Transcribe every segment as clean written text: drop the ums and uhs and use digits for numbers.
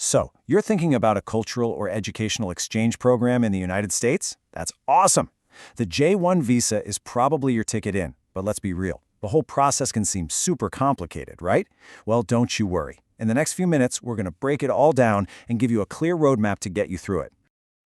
So, you're thinking about a cultural or educational exchange program in the United States? That's awesome! The J-1 visa is probably your ticket in, but let's be real. The whole process can seem super complicated, right? Well, don't you worry. In the next few minutes, we're going to break it all down and give you a clear roadmap to get you through it.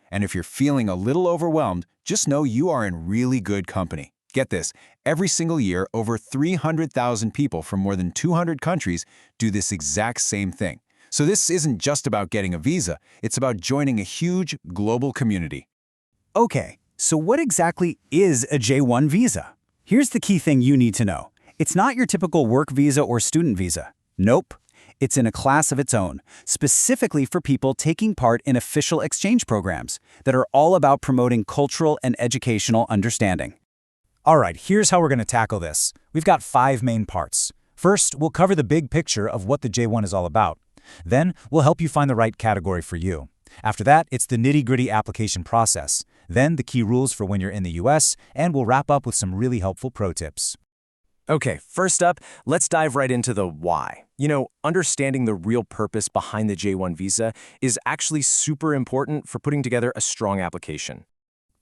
And if you're feeling a little overwhelmed, just know you are in really good company. Get this, every single year, over 300,000 people from more than 200 countries do this exact same thing. So this isn't just about getting a visa, it's about joining a huge global community. Okay, so what exactly is a J-1 visa? Here's the key thing you need to know. It's not your typical work visa or student visa. Nope. It's in a class of its own, specifically for people taking part in official exchange programs that are all about promoting cultural and educational understanding. All right, here's how we're going to tackle this. We've got 5 main parts. First, we'll cover the big picture of what the J-1 is all about. Then, we'll help you find the right category for you. After that, it's the nitty-gritty application process. Then, the key rules for when you're in the US, and we'll wrap up with some really helpful pro tips. Okay, first up, let's dive right into the why. Understanding the real purpose behind the J-1 visa is actually super important for putting together a strong application.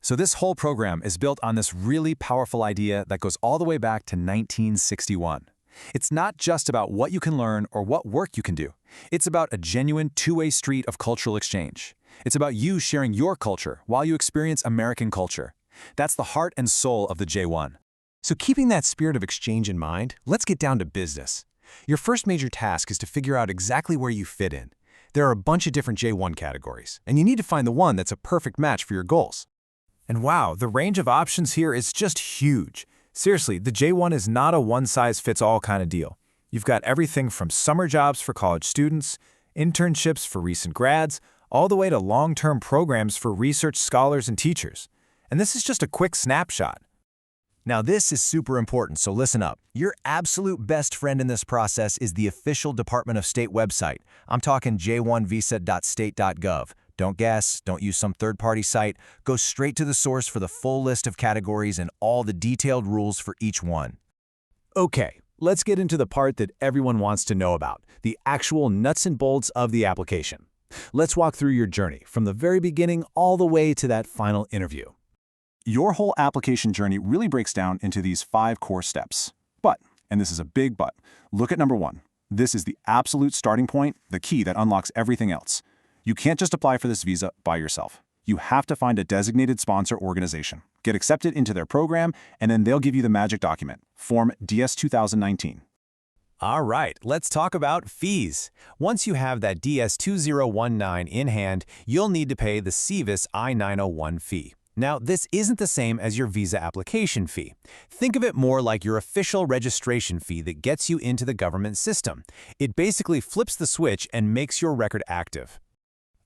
So this whole program is built on this really powerful idea that goes all the way back to 1961. It's not just about what you can learn or what work you can do. It's about a genuine two-way street of cultural exchange. It's about you sharing your culture while you experience American culture. That's the heart and soul of the J-1. So keeping that spirit of exchange in mind, let's get down to business. Your first major task is to figure out exactly where you fit in. There are a bunch of different J-1 categories, and you need to find the one that's a perfect match for your goals. And wow, the range of options here is just huge. Seriously, the J-1 is not a one-size-fits-all kind of deal. You've got everything from summer jobs for college students, internships for recent grads, all the way to long-term programs for research scholars and teachers. And this is just a quick snapshot. Now this is super important, so listen up. Your absolute best friend in this process is the official Department of State website. I'm talking j1visa.state.gov. Don't guess, don't use some third-party site. Go straight to the source for the full list of categories and all the detailed rules for each one. Okay, let's get into the part that everyone wants to know about, the actual nuts and bolts of the application. Let's walk through your journey from the very beginning all the way to that final interview. Your whole application journey really breaks down into these 5 core steps. But, and this is a big but, look at number 1. This is the absolute starting point, the key that unlocks everything else. You can't just apply for this visa by yourself. You have to find a designated sponsor organization, get accepted into their program, and then they'll give you the magic document, Form DS 2019. All right, let's talk about fees. Once you have that DS 2019 in hand, you'll need to pay the SEVIS I-901 fee. Now, this isn't the same as your visa application fee. Think of it more like your official registration fee that gets you into the government system. It basically flips the switch and makes your record active.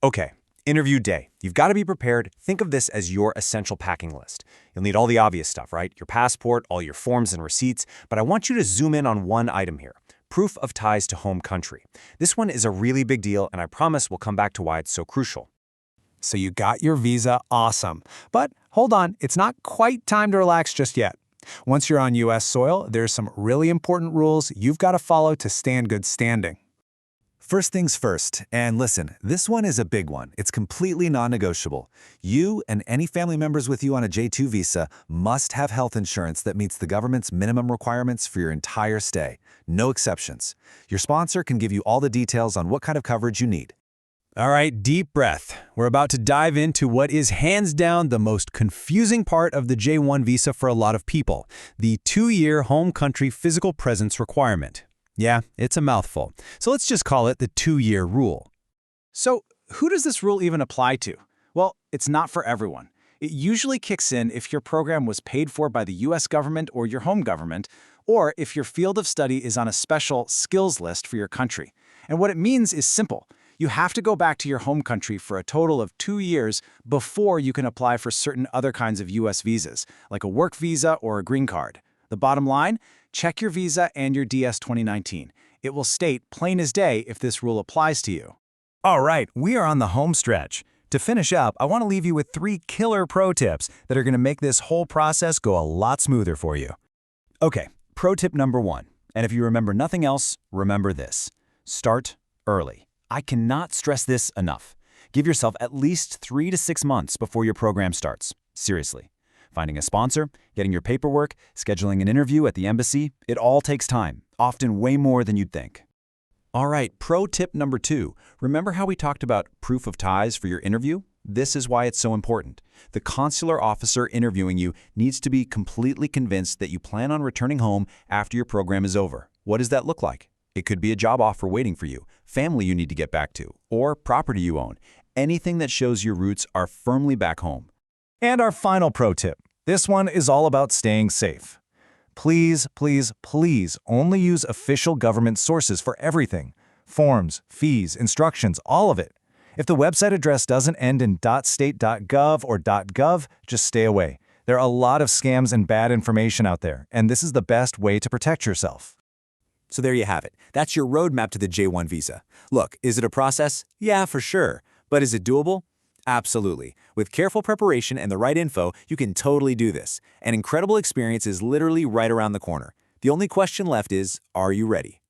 Okay, interview day. You've got to be prepared. Think of this as your essential packing list. You'll need all the obvious stuff, right? Your passport, all your forms and receipts, but I want you to zoom in on one item here. Proof of ties to home country. This one is a really big deal, and I promise we'll come back to why it's so crucial. So you got your visa, awesome. But hold on, it's not quite time to relax just yet. Once you're on US soil, there's some really important rules you've got to follow to stay in good standing. First things first, and listen, this one is a big one. It's completely non-negotiable. You and any family members with you on a J-2 visa must have health insurance that meets the government's minimum requirements for your entire stay. No exceptions. Your sponsor can give you all the details on what kind of coverage you need. All right, deep breath. We're about to dive into what is hands down the most confusing part of the J-1 visa for a lot of people, the 2-year home country physical presence requirement. Yeah, it's a mouthful. So let's just call it the 2-year rule. So who does this rule even apply to? Well, it's not for everyone. It usually kicks in if your program was paid for by the US government or your home government, or if your field of study is on a special skills list for your country. And what it means is simple. You have to go back to your home country for a total of 2 years before you can apply for certain other kinds of US visas, like a work visa or a green card. The bottom line? Check your visa and your DS 2019. It will state plain as day if this rule applies to you. All right, we are on the home stretch. To finish up, I want to leave you with 3 killer pro tips that are going to make this whole process go a lot smoother for you. Okay, pro tip number 1. And if you remember nothing else, remember this. Start early. I cannot stress this enough. Give yourself at least 3 to 6 months before your program starts. Seriously. Finding a sponsor, getting your paperwork, scheduling an interview at the embassy, it all takes time, often way more than you'd think. All right, pro tip number 2. Remember how we talked about proof of ties for your interview? This is why it's so important. The consular officer interviewing you needs to be completely convinced that you plan on returning home after your program is over. What does that look like? It could be a job offer waiting for you, family you need to get back to, or property you own. Anything that shows your roots are firmly back home. And our final pro tip. This one is all about staying safe. Please, please, please only use official government sources for everything. Forms, fees, instructions, all of it. If the website address doesn't end in .state.gov or .gov, just stay away. There are a lot of scams and bad information out there, and this is the best way to protect yourself. So there you have it. That's your roadmap to the J-1 visa. Look, is it a process? Yeah, for sure. But is it doable? Absolutely. With careful preparation and the right info, you can totally do this. An incredible experience is literally right around the corner. The only question left is, are you ready?